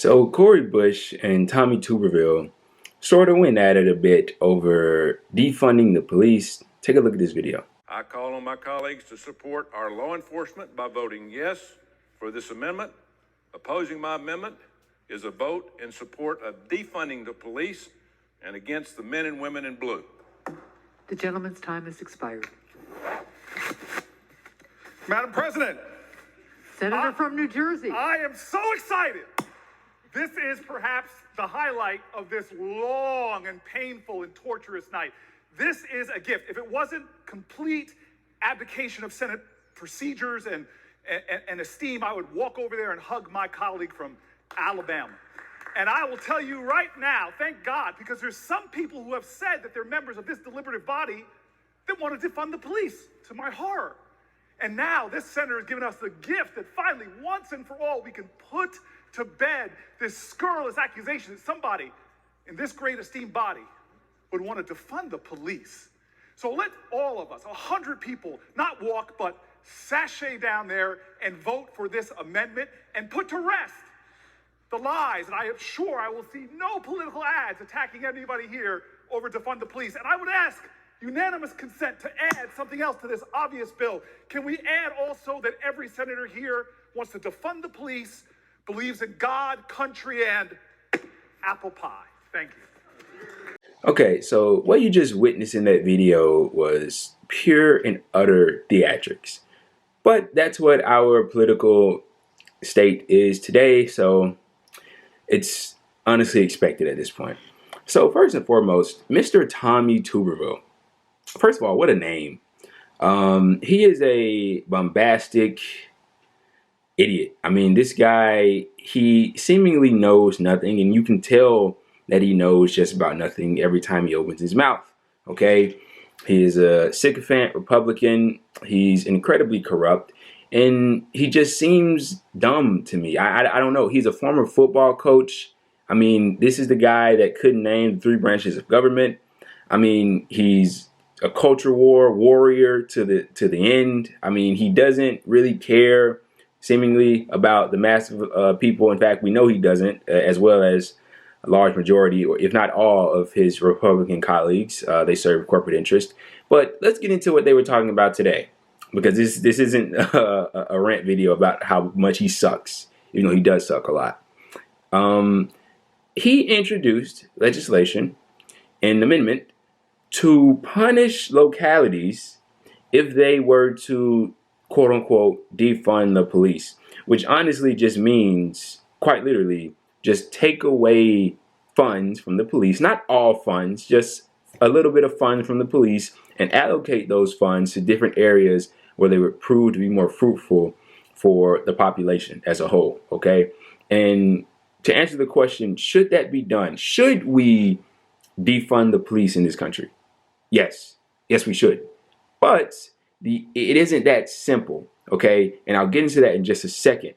So Cory Bush and Tommy Tuberville sort of went at it a bit over defunding the police. Take a look at this video. I call on my colleagues to support our law enforcement by voting yes for this amendment. Opposing my amendment is a vote in support of defunding the police and against the men and women in blue. The gentleman's time has expired. Madam President, Senator from New Jersey. I am so excited. This is perhaps the highlight of this long and painful and torturous night. This is a gift. If it wasn't complete abdication of Senate procedures and esteem, I would walk over there and hug my colleague from Alabama. And I will tell you right now, thank God, because there's some people who have said that they're members of this deliberative body that want to defund the police, to my horror. And now this senator has given us the gift that finally, once and for all, we can put to bed this scurrilous accusation that somebody in this great esteemed body would want to defund the police. So let all of us, 100 people, not walk, but sashay down there and vote for this amendment and put to rest the lies. And I am sure I will see no political ads attacking anybody here over defund the police. And I would ask unanimous consent to add something else to this obvious bill. Can we add also that every senator here wants to defund the police, believes in God, country, and apple pie? Thank you. Okay, so what you just witnessed in that video was pure and utter theatrics. But that's what our political state is today, so it's honestly expected at this point. So first and foremost, Mr. Tommy Tuberville. First of all, what a name. He is a bombastic idiot. I mean, this guy, he seemingly knows nothing, and you can tell that he knows just about nothing every time he opens his mouth, okay? He is a sycophant Republican. He's incredibly corrupt, and he just seems dumb to me. I don't know. He's a former football coach. I mean, this is the guy that couldn't name the 3 branches of government. I mean, he's a culture war warrior to the end. I mean, he doesn't really care, seemingly, about the mass of people. In fact, we know he doesn't, as well as a large majority, or if not all, of his Republican colleagues. They serve corporate interest. But let's get into what they were talking about today, because this isn't a rant video about how much he sucks, even though he does suck a lot. He introduced legislation, an amendment, to punish localities if they were to, quote unquote, defund the police, which honestly just means, quite literally, just take away funds from the police, not all funds, just a little bit of funds from the police, and allocate those funds to different areas where they would prove to be more fruitful for the population as a whole, okay? And to answer the question, should that be done? Should we defund the police in this country? Yes. Yes, we should. But it isn't that simple, okay? And I'll get into that in just a second.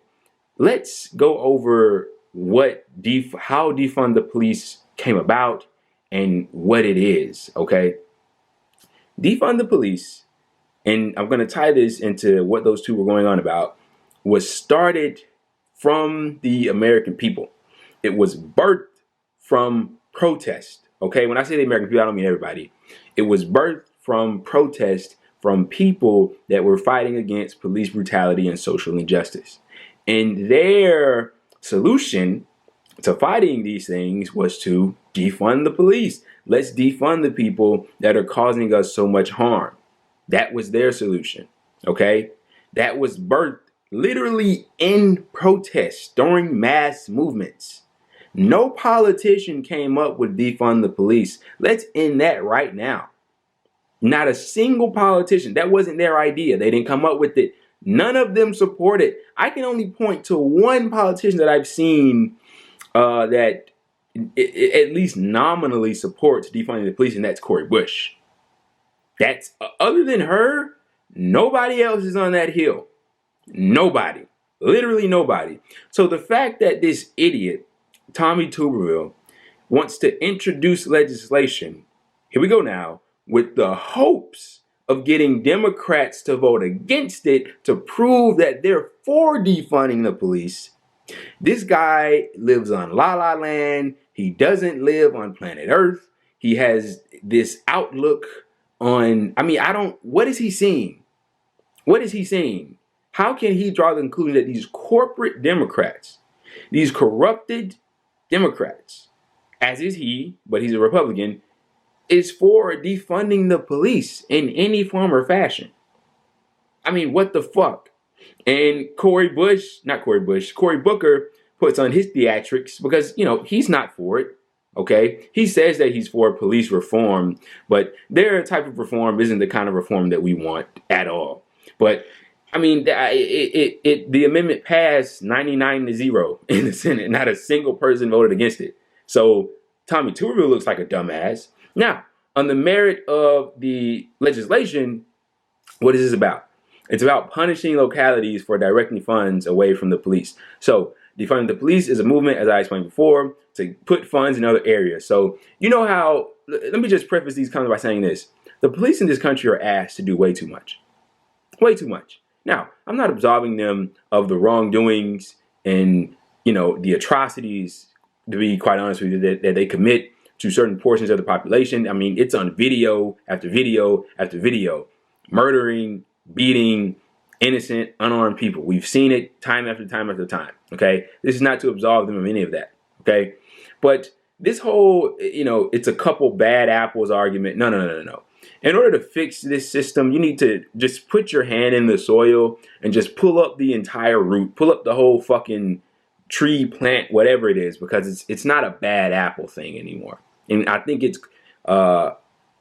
Let's go over how defund the police came about and what it is, okay? Defund the police, and I'm going to tie this into what those two were going on about, was started from the American people. It was birthed from protest, okay? When I say the American people, I don't mean everybody. It was birthed from protest from people that were fighting against police brutality and social injustice. And their solution to fighting these things was to defund the police. Let's defund the people that are causing us so much harm. That was their solution, okay? That was birthed literally in protest during mass movements. No politician came up with defund the police. Let's end that right now. Not a single politician. That wasn't their idea. They didn't come up with it. None of them support it. I can only point to one politician that I've seen that at least nominally supports defunding the police, and that's Cory Bush. That's other than her, nobody else is on that hill. Nobody. Literally nobody. So the fact that this idiot, Tommy Tuberville, wants to introduce legislation, here we go now, with the hopes of getting Democrats to vote against it to prove that they're for defunding the police, This guy lives on La La Land. He doesn't live on planet Earth. He has this outlook on, what is he seeing? What is he seeing? How can he draw the conclusion that these corporate Democrats, these corrupted Democrats, as is he, but he's a Republican, is for defunding the police in any form or fashion? I mean, what the fuck? And Cory Booker puts on his theatrics because, he's not for it. Okay. He says that he's for police reform, but their type of reform isn't the kind of reform that we want at all. But I mean, the amendment passed 99-0 in the Senate. Not a single person voted against it. So Tommy Tuberville looks like a dumbass. Now, on the merit of the legislation, what is this about? It's about punishing localities for directing funds away from the police. So defunding the police is a movement, as I explained before, to put funds in other areas. So you know how, let me just preface these comments by saying this. The police in this country are asked to do way too much. Way too much. Now, I'm not absolving them of the wrongdoings and, the atrocities, to be quite honest with you, that they commit to certain portions of the population. I mean, it's on video after video after video. Murdering, beating innocent, unarmed people. We've seen it time after time after time. Okay? This is not to absolve them of any of that. Okay? But this whole, it's a couple bad apples argument. No. In order to fix this system, you need to just put your hand in the soil and just pull up the entire root, pull up the whole fucking tree, plant, whatever it is, because it's not a bad apple thing anymore. And I think it's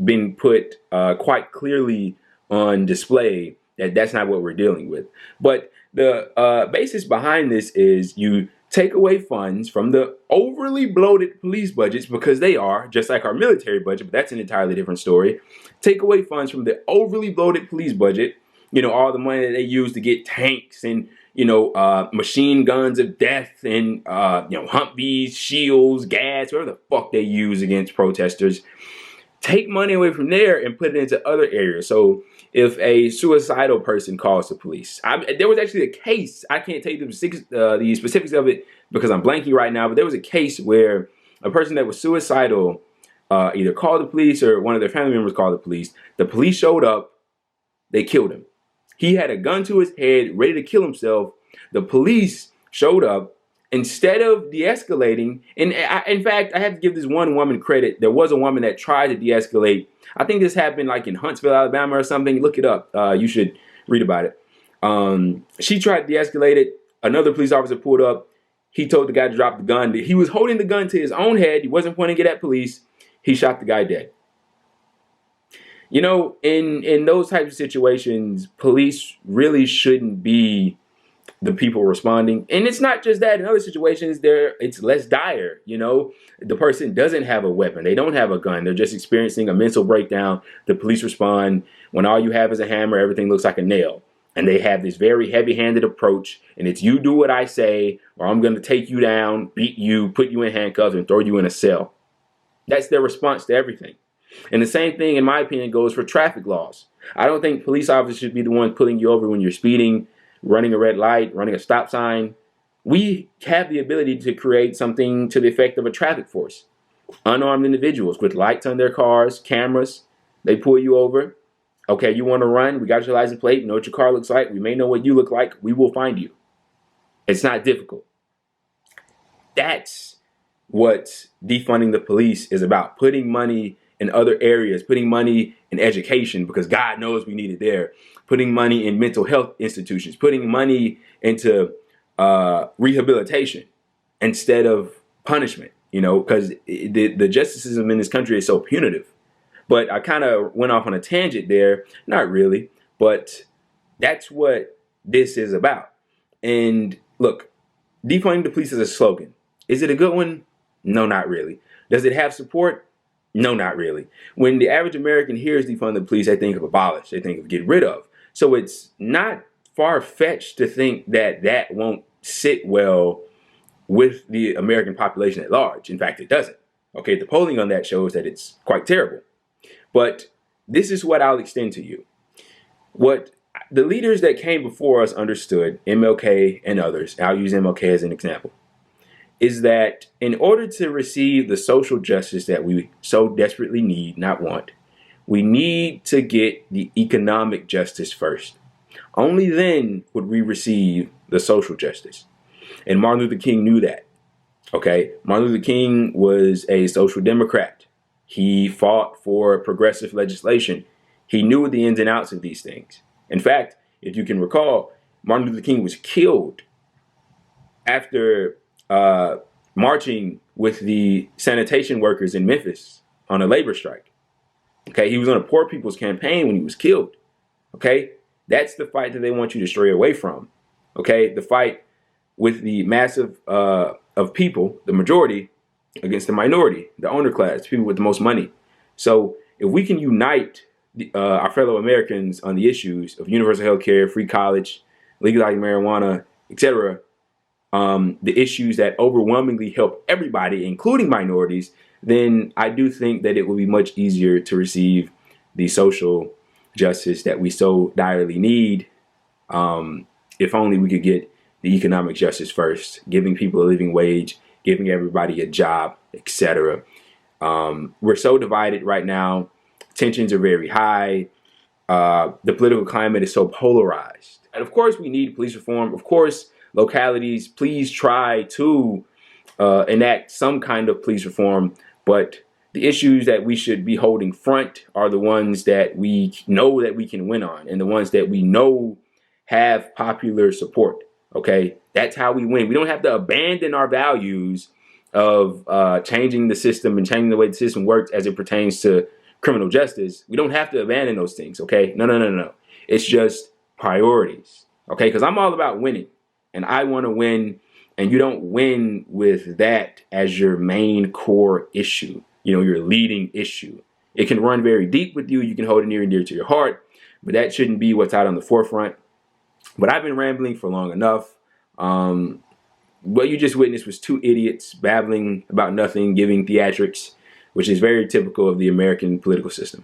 been put quite clearly on display that that's not what we're dealing with. But the basis behind this is you take away funds from the overly bloated police budgets, because they are, just like our military budget, but that's an entirely different story. Take away funds from the overly bloated police budget, all the money that they use to get tanks and, machine guns of death and, Humvees, shields, gas, whatever the fuck they use against protesters. Take money away from there and put it into other areas. So if a suicidal person calls the police, there was actually a case. I can't tell you the specifics of it because I'm blanking right now. But there was a case where a person that was suicidal either called the police or one of their family members called the police. The police showed up. They killed him. He had a gun to his head, ready to kill himself. The police showed up. Instead of de-escalating, and in fact, I have to give this one woman credit. There was a woman that tried to de-escalate. I think this happened like in Huntsville, Alabama or something. Look it up. You should read about it. She tried to de-escalate it. Another police officer pulled up. He told the guy to drop the gun. He was holding the gun to his own head. He wasn't pointing it at police. He shot the guy dead. In those types of situations, police really shouldn't be the people responding. And it's not just that. In other situations, it's less dire. The person doesn't have a weapon. They don't have a gun. They're just experiencing a mental breakdown. The police respond. When all you have is a hammer, everything looks like a nail. And they have this very heavy-handed approach. And it's you do what I say, or I'm going to take you down, beat you, put you in handcuffs, and throw you in a cell. That's their response to everything. And the same thing, in my opinion, goes for traffic laws. I don't think police officers should be the ones pulling you over when you're speeding, running a red light, running a stop sign. We have the ability to create something to the effect of a traffic force. Unarmed individuals with lights on their cars, cameras, they pull you over. Okay, you want to run? We got your license plate. We know what your car looks like. We may know what you look like. We will find you. It's not difficult. That's what defunding the police is about. Putting money in other areas, putting money in education, because God knows we need it there. Putting money in mental health institutions, putting money into rehabilitation instead of punishment, because the justice system in this country is so punitive. But I kind of went off on a tangent there. Not really, but that's what this is about. And look, defunding the police is a slogan. Is it a good one? No, not really. Does it have support? No, not really. When the average American hears defund the police, they think of abolish. They think of get rid of. So it's not far-fetched to think that that won't sit well with the American population at large. In fact, it doesn't. Okay, the polling on that shows that it's quite terrible. But this is what I'll extend to you. What the leaders that came before us understood, MLK and others, I'll use MLK as an example, is that in order to receive the social justice that we so desperately need, not want, we need to get the economic justice first. Only then would we receive the social justice. And Martin Luther King knew that. Okay, Martin Luther King was a social democrat. He fought for progressive legislation. He knew the ins and outs of these things. In fact, if you can recall, Martin Luther King was killed after marching with the sanitation workers in Memphis on a labor strike. Okay, he was on a poor people's campaign when he was killed. Okay, that's the fight that they want you to stray away from. Okay, the fight with the massive of people, the majority, against the minority, the owner class, people with the most money. So if we can unite our fellow Americans on the issues of universal health care, free college, legalizing marijuana, etc., the issues that overwhelmingly help everybody, including minorities, then I do think that it will be much easier to receive the social justice that we so direly need, if only we could get the economic justice first, giving people a living wage, giving everybody a job, etc. We're so divided right now. Tensions are very high. The political climate is so polarized. And of course, we need police reform. Of course, localities, please try to enact some kind of police reform. But the issues that we should be holding front are the ones that we know that we can win on, and the ones that we know have popular support. Okay, that's how we win. We don't have to abandon our values of changing the system and changing the way the system works as it pertains to criminal justice. We don't have to abandon those things. Okay, no. It's just priorities. Okay, because I'm all about winning, and I want to win. And you don't win with that as your main core issue, your leading issue. It can run very deep with you. You can hold it near and dear to your heart, but that shouldn't be what's out on the forefront. But I've been rambling for long enough. What you just witnessed was two idiots babbling about nothing, giving theatrics, which is very typical of the American political system.